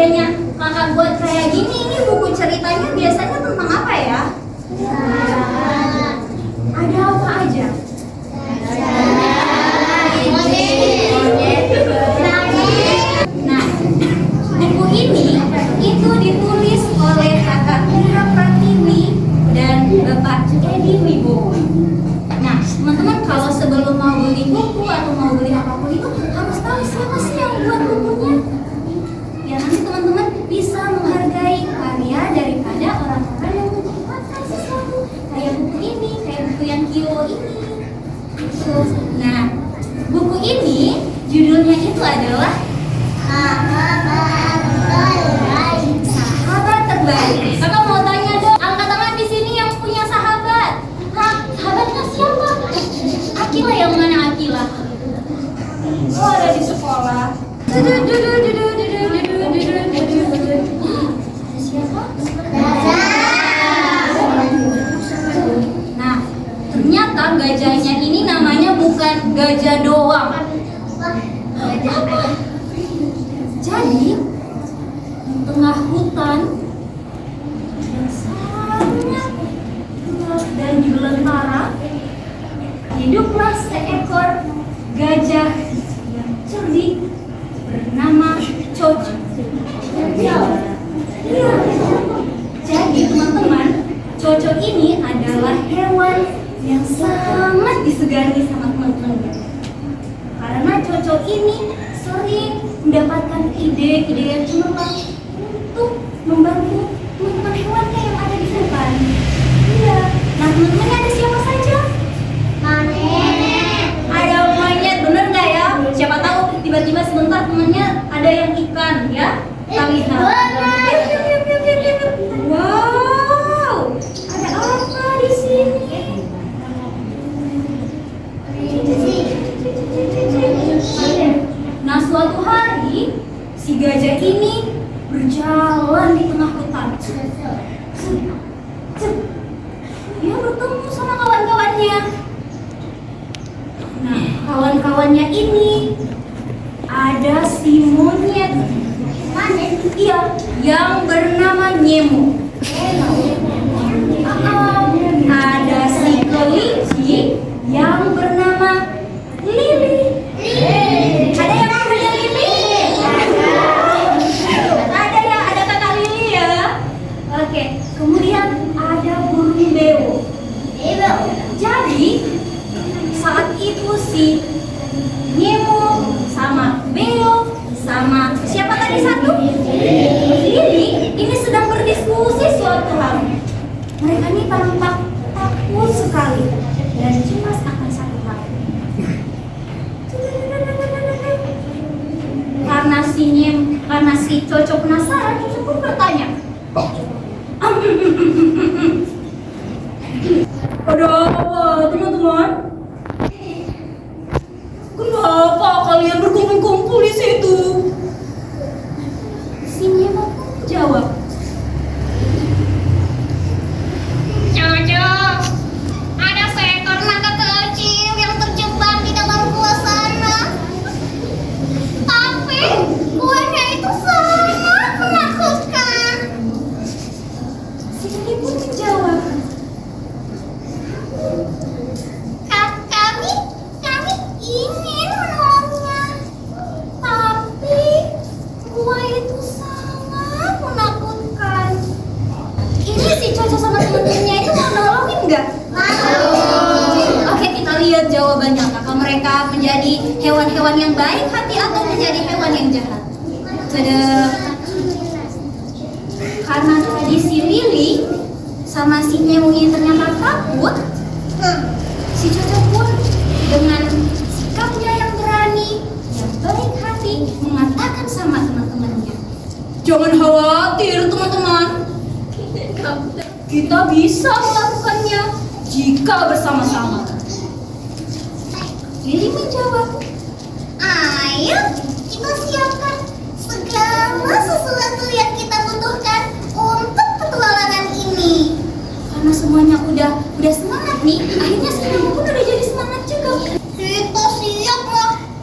adanya kakak buat kayak gini, ini buku ceritanya biasanya tentang apa ya? Ada apa aja? Nah, buku ini itu ditulis oleh kakak Mira Pratiwi dan bapak Edi Wibowo. Nah, teman-teman kalau sebelum mau beli buku atau mau beli apapun itu harus tahu siapa sih yang buat bukunya. Ya nanti teman-teman bisa menghargai karya daripada orang-orang yang menciptakan sesuatu kayak buku ini, kayak buku yang Kyo ini. Gitu. Nah, buku ini judulnya itu adalah Sahabat Terbaik. Kakak mau tanya dong, angkat tangan di sini yang punya sahabat. Hah, sahabatnya siapa? Akila, yang mana Akila? Oh, ada di sekolah. Siapa? Nah, ternyata gajahnya ini namanya bukan gajah doang. Apa? Jadi, di tengah hutan yang sangat luas dan di belantara, hiduplah seekor gajah yang cerdik bernama Coco. Iya. Jadi teman-teman, Coco ini adalah hewan yang sangat disegani sama teman-teman. Karena Coco ini sering mendapatkan ide-ide yang cemerlang untuk membantu teman-teman hewannya yang ada di hutan. Iya. Nah, teman-temannya ada siapa saja? Monyet. Ada monyet, bener nggak ya? Siapa tahu tiba-tiba sebentar temennya ada yang ikan, ya? Kita lihat. Wow, ada apa di sini? Nah, suatu hari si gajah ini berjalan di tengah hutan. Dia bertemu sama kawan-kawannya. Nah, kawan-kawannya ini ada si monyet. Iya, yang bernama Nemo. Ada si kelinci yang bernama Lili. Ada yang namanya Lili? Ada kakak Lili ya. Oke, kemudian ada burung beo. Jadi saat itu si Nemo sama Beo sama siapa tadi satu? Lili ini sedang berdiskusi suatu hal. Mereka ini tampak takut sekali dan cemas akan satu hal. Karena si Coco penasaran, Coco pun bertanya. Ada apa teman-teman? Kenapa kalian berkumpul-kumpul di situ? Si Nemo pun menjawab. Coco, ada seekor naga kecil yang terjebak di dalam gua sana. Tapi guanya itu sangat menakutkan. Si Lili pun menjawab. Kami ingin menolongnya. Tapi gua itu sangat menakutkan. Ini si Coco sama temen-temennya itu mau nolongin nggak? Oke, kita lihat jawabannya. Apakah mereka menjadi hewan-hewan yang baik hati atau menjadi hewan yang jahat? Tada. Karena tadi si Lili sama si Nemo ini ternyata takut, si Coco pun dengan sikapnya yang berani, yang baik hati, mengatakan sama teman-temannya, jangan khawatir teman-teman, kita bisa melakukannya jika bersama-sama. Lili menjawab, Ayo, kita siapkan segala sesuatu yang kita butuhkan untuk petualangan ini. karena semuanya udah semangat nih, akhirnya si Nemo pun udah jadi semangat juga. Kita siap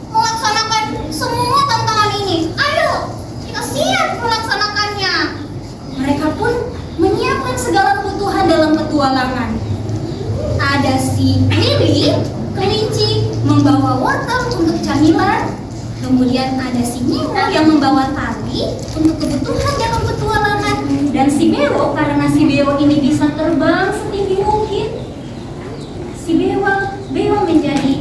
melaksanakan semua tantangan ini. Ayo, kita siap melaksanakan kelinci membawa wortel untuk camilan. Kemudian ada si Nemo yang membawa tali untuk kebutuhan dalam petualangan. Dan si Beo, karena si Beo ini bisa terbang setinggi mungkin, si Beo menjadi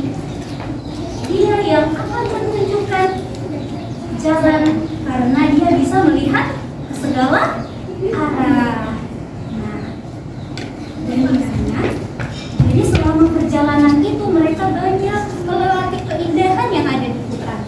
dia yang akan menunjukkan jalan karena dia bisa melihat ke segala arah. Nah, dan biasanya, jadi selama perjalanan itu mereka banyak melewati keindahan yang ada di hutan.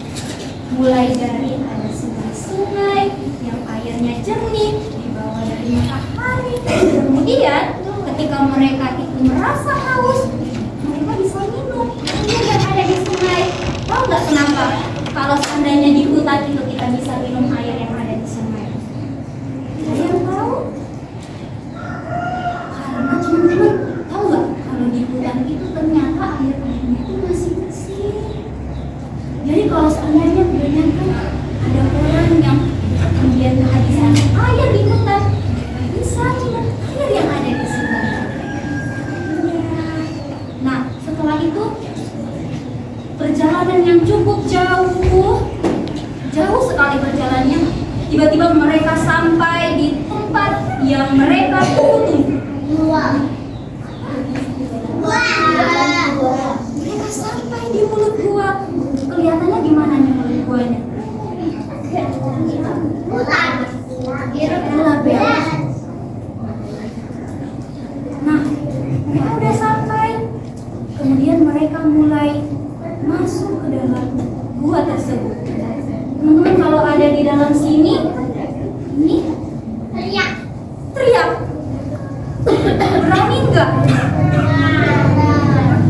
Mulai dari ada sungai-sungai yang airnya jernih, dibawa dari matahari. Kemudian ketika mereka itu merasa haus, mereka bisa minum air yang ada di sungai. Tahu nggak kenapa? Kalau seandainya di hutan itu kita bisa minum air yang ada di sungai. Ada yang tahu? Karena teman-teman tahu nggak? Kalau di hutan itu ternyata air-airnya itu masih bersih. Jadi kalau seandainya kebanyakan ada orang yang kemudian kehabisan air di hutan, bisa minum air yang ada di sungai. Nah, setelah itu perjalanan yang cukup jauh sekali perjalanannya. Tiba-tiba mereka sampai di tempat yang mereka tunggu. Mereka sampai di mulut gua. Kelihatannya gimana nih mulut guanya? Gelap ya. Nah, mereka udah sampai. Kemudian mereka mulai masuk ke dalam gua tersebut. Teman-teman kalau ada di dalam sini, ini teriak. Berani nggak?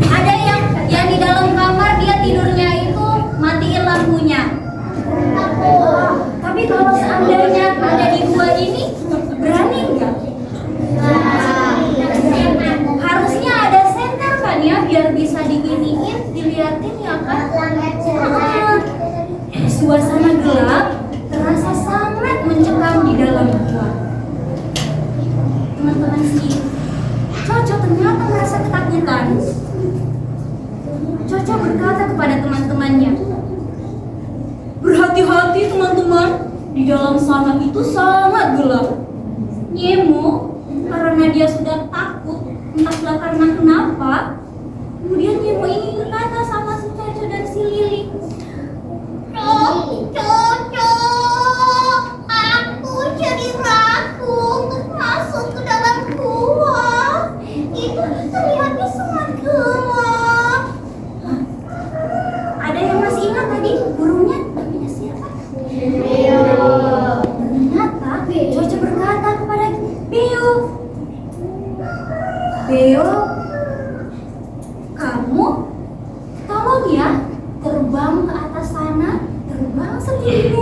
Ada yang di dalam kamar dia tidurnya itu matiin lampunya. Tapi kalau seandainya ada di gua ini, berani nggak? Harusnya ada senter kan ya, biar bisa diginiin, diliatin ya kan? Suasana gelap terasa sangat mencekam di dalam gua. Teman-teman si Coco ternyata merasa ketakutan. Coco berkata kepada teman-temannya, berhati-hati teman-teman, di dalam sana itu sangat gelap. Nemo, karena dia sudah takut, entahlah karena kenapa, kemudian Nemo ini berkata sama si Coco dan si Lili, Coco, aku jadi ragu untuk masuk ke dalam gua. Itu terlihatnya sangat gelap. ada yang masih ingat tadi burungnya namanya siapa? Ternyata Coco berkata kepada Beo, kamu tolong ya terbang ke atas sana, terbang sendiri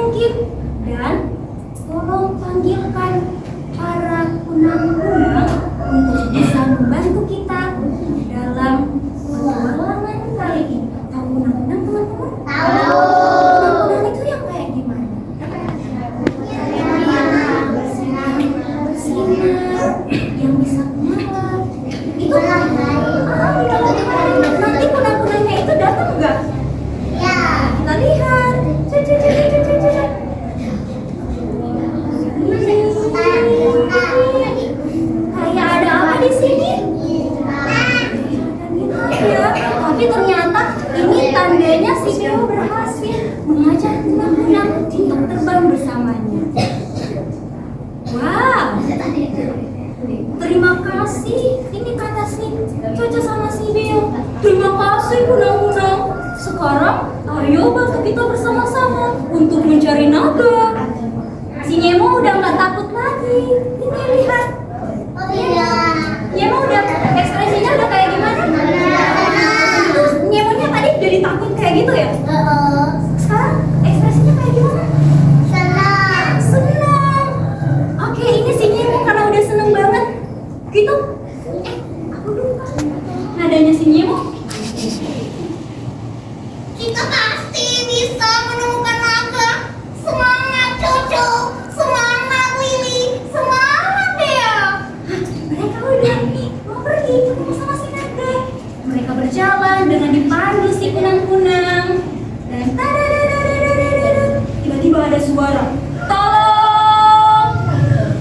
suara, tolong,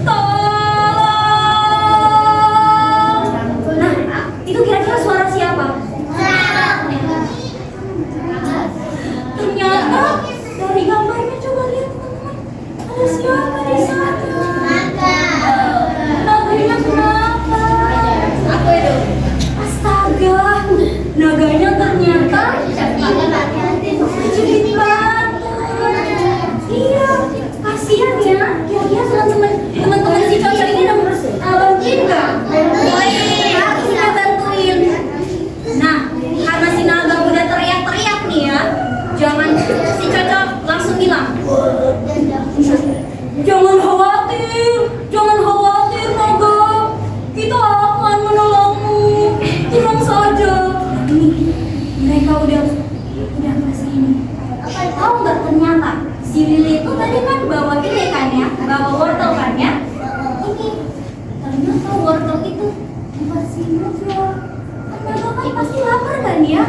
tolong. Nah, itu kira-kira suara siapa? Ternyata dari gambarnya, coba lihat teman-teman, ada siapa di sana? Naganya kenapa? Apa itu? Astaga, naganya ternyata jadi batu. Iya, kasihan ya. Kira-kira teman-teman si Coco ini bantuin nggak? Harus kita bantuin. Nah, karena si naga udah teriak-teriak nih ya, jangan si Coco langsung bilang, jangan khawatir naga, kita akan menolongmu, tenang saja. Nih, mereka udah kasih ini. Tahu nggak, ternyata si Lili itu tadi kan bawa ini kan ya, bawa wortel kan ya. Ini ternyata wortel itu buat si naga. Naga kan pasti lapar kan ya.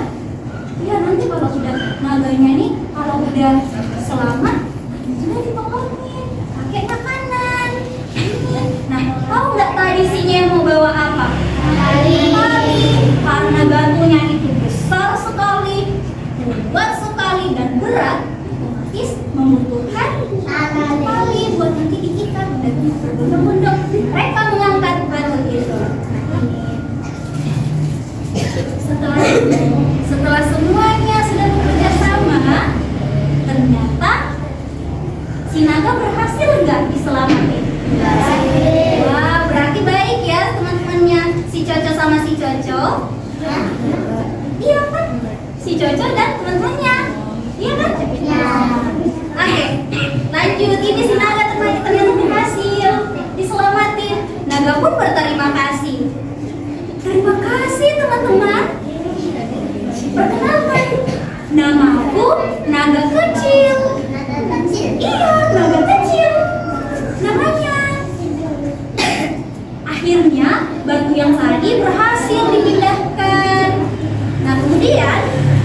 Iya, nanti kalau udah naganya nih, kalau udah selamat, sudah ditolongin pakai makanan. Nah, tahu nggak tadi sinya mau bawa apa? Tali. Karena batunya itu besar sekali, kuat sekali dan berat, otomatis membutuhkan tali buat nanti diikat dan berbondong-bondong. Mereka mengangkat batu itu. Setelah semuanya sudah bekerja sama, ternyata si naga berhasil nggak diselamatin? Wah, berarti baik ya teman-temannya si Coco sama si Coco. Iya kan? Si Coco dan teman-temannya. Iya kan? Oke, lanjut. Ini si naga ternyata berhasil diselamatin. Naga pun berterima kasih. Terima kasih teman-teman. Perkenalkan, namaku Naga Kecil. Iya, naga kecil namanya. Akhirnya batu yang tadi berhasil dipindahkan. Nah, kemudian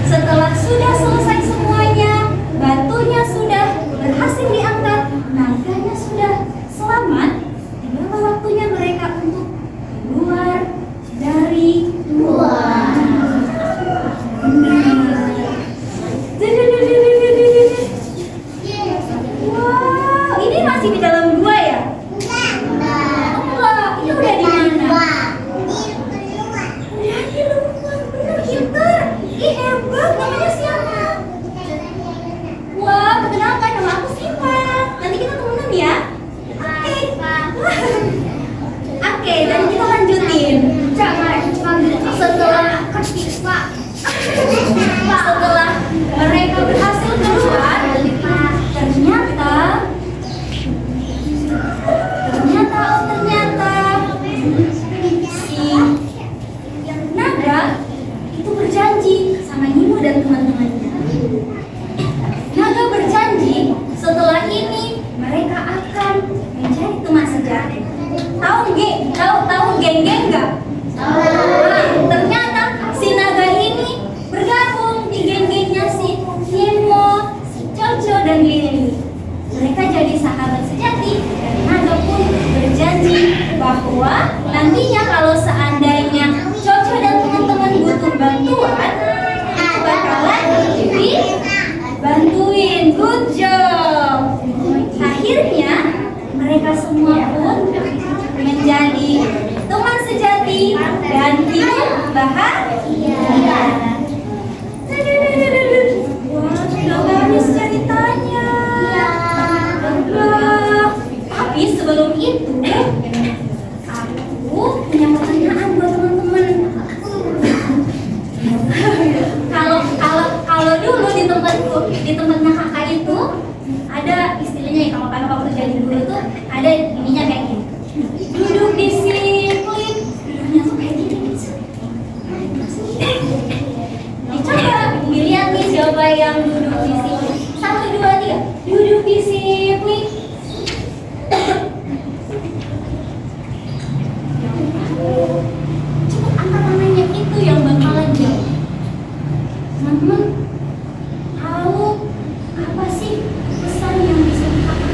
setelah sudah selesai semuanya, batunya sudah berhasil diangkat, naganya sudah selamat, tinggal waktunya mereka untuk keluar dari gua. Wow, ini masih di dalam gua ya? Enggak, ini udah di mana? Udah di luar, bener pinter. Ih, hebat, namanya siapa? Wah, perkenalkan, nama aku Siva. Nanti kita temenan ya? Oke. Oke, dan kita lanjutin. Setelah mereka berhasil keluar, ternyata si naga itu berjanji sama Nimo dan teman-temannya. Naga berjanji setelah ini mereka akan mencari teman sejati. Tahu geng-geng nggak? Nah, ternyata si naga ini bergabung di geng-gengnya si Nemo, si Coco dan Lili. Mereka jadi sahabat sejati dan naga pun berjanji bahwa nantinya kalau seandainya Coco dan teman-teman butuh bantuan, itu bakalan bantuin. Good job. Akhirnya mereka semua pun menjadi teman sejati dan hidup bahagia. Wah, sudah habis ceritanya. Tapi sebelum itu, aku punya pertanyaan buat teman-teman. Kalau dulu di tempatnya kakak itu ada istilahnya ya, kalau kakak waktu jadi guru tuh ada ininya kayak gini. Duduk disiplin, duduknya tuh kayak gini. Coba dilihat nih siapa yang duduk disiplin. 1, 2, 3, duduk disiplin. Coba angkat tangannya, itu yang bakalan jawab. Teman-teman tahu apa sih pesan yang bisa kita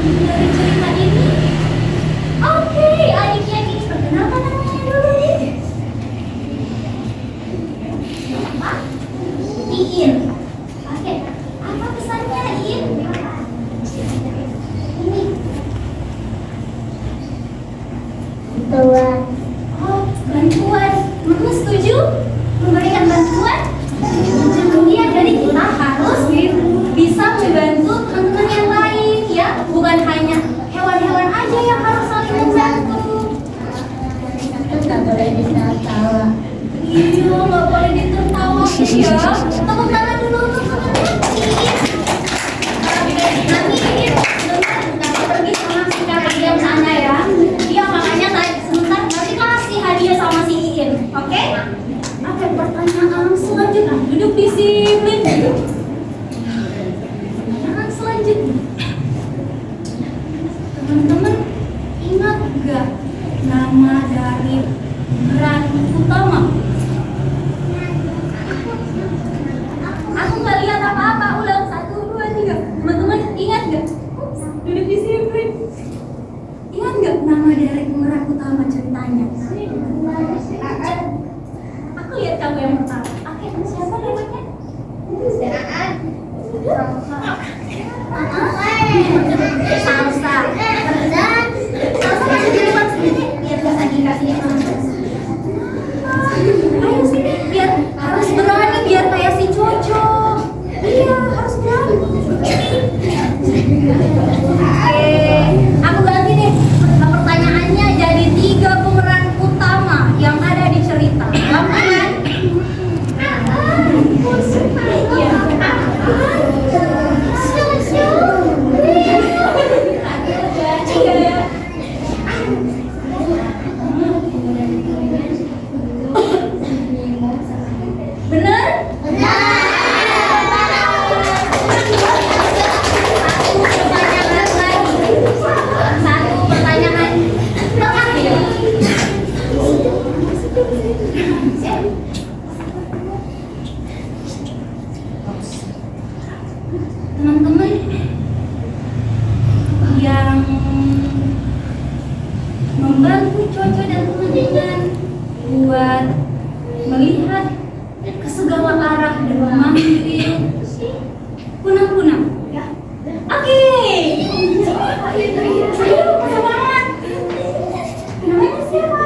Bantuan. Oh, bantuan. Teman-teman setuju memberikan bantuan? Iya, jadi kita harus bisa membantu teman-teman yang lain ya, bukan hanya hewan-hewan aja yang harus saling membantu. Nggak boleh ditertawa. Iya, nggak boleh ditertawain ya. Tepuk tangan dulu untuk teman kecil. Nanti ini sebentar pergi sama si kakak yang sana ya. Dia makanya sebentar nanti kasih hadiah sama si Iin, oke? Oke, pertanyaan selanjutnya. Duduk di sini. Pertanyaan selanjutnya. Teman-teman ingat gak nama dari peran utama? Aku nggak lihat apa-apa. Ulang 1, 2, 3. Teman-teman ingat gak? Duduk di sini. Ingat gak nama dari pemeran utama ceritanya? Aku lihat kamu yang pertama. Oke, siapa namanya? Salsa. Salsa masih di depan sini. Biar bisa dikasih ayo sini, biar harus berani, biar kayak si Coco. Iya, harus berani. Oke, aku ganti nih. Pertanyaannya jadi 3 pemeran utama yang ada di cerita. Gampang kan? Iya. Benar? Satu pertanyaan terakhir. Teman-teman yang membantu Coco dan teman-teman buat melihat ke segala arah dan memanggil kunang-kunang. Oke. Ayo, semangat. Namanya siapa?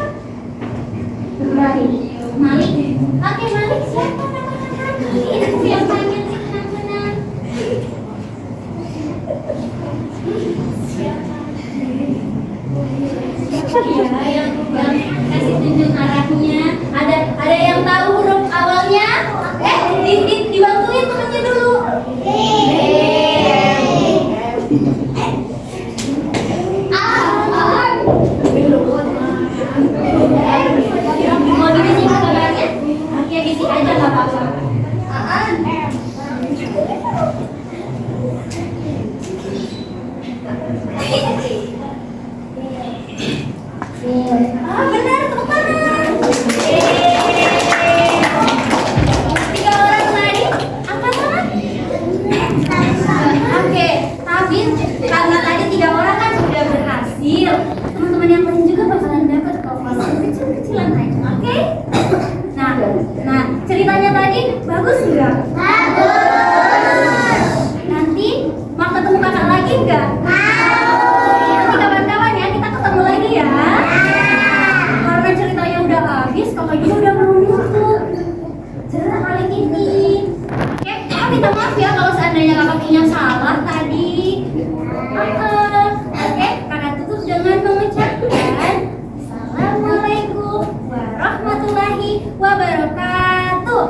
Malik. Malik. Oke, Malik siapa namanya tadi? Aku yang tanya si kunang-kunang. Siapa ya yang kasih tunjuk arahnya? Ada yang tahu huruf awalnya? Dibantuin temennya dulu. Mau dibisi kabarnya? Ya bisi aja nggak apa-apa. Benar, tepuk tangan. 3 orang tadi angkat tangan. Oke, tapi karena tadi 3 orang kan sudah berhasil, teman-teman yang lain juga bakalan dapat kalau kecil-kecilan aja, oke? Nah, ceritanya tadi bagus nggak? Bagus. Nanti mau ketemu kakak lagi nggak? Nanti kapan-kapan ya kita ketemu lagi ya. Karena ceritanya udah habis, kakaknya udah mau nutup cerita kali ini. Oke, kakak minta maaf ya kalau seandainya kakak punya salah tadi. Oke, kakak tutup dengan mengucapkan Assalamualaikum warahmatullahi wabarakatuh.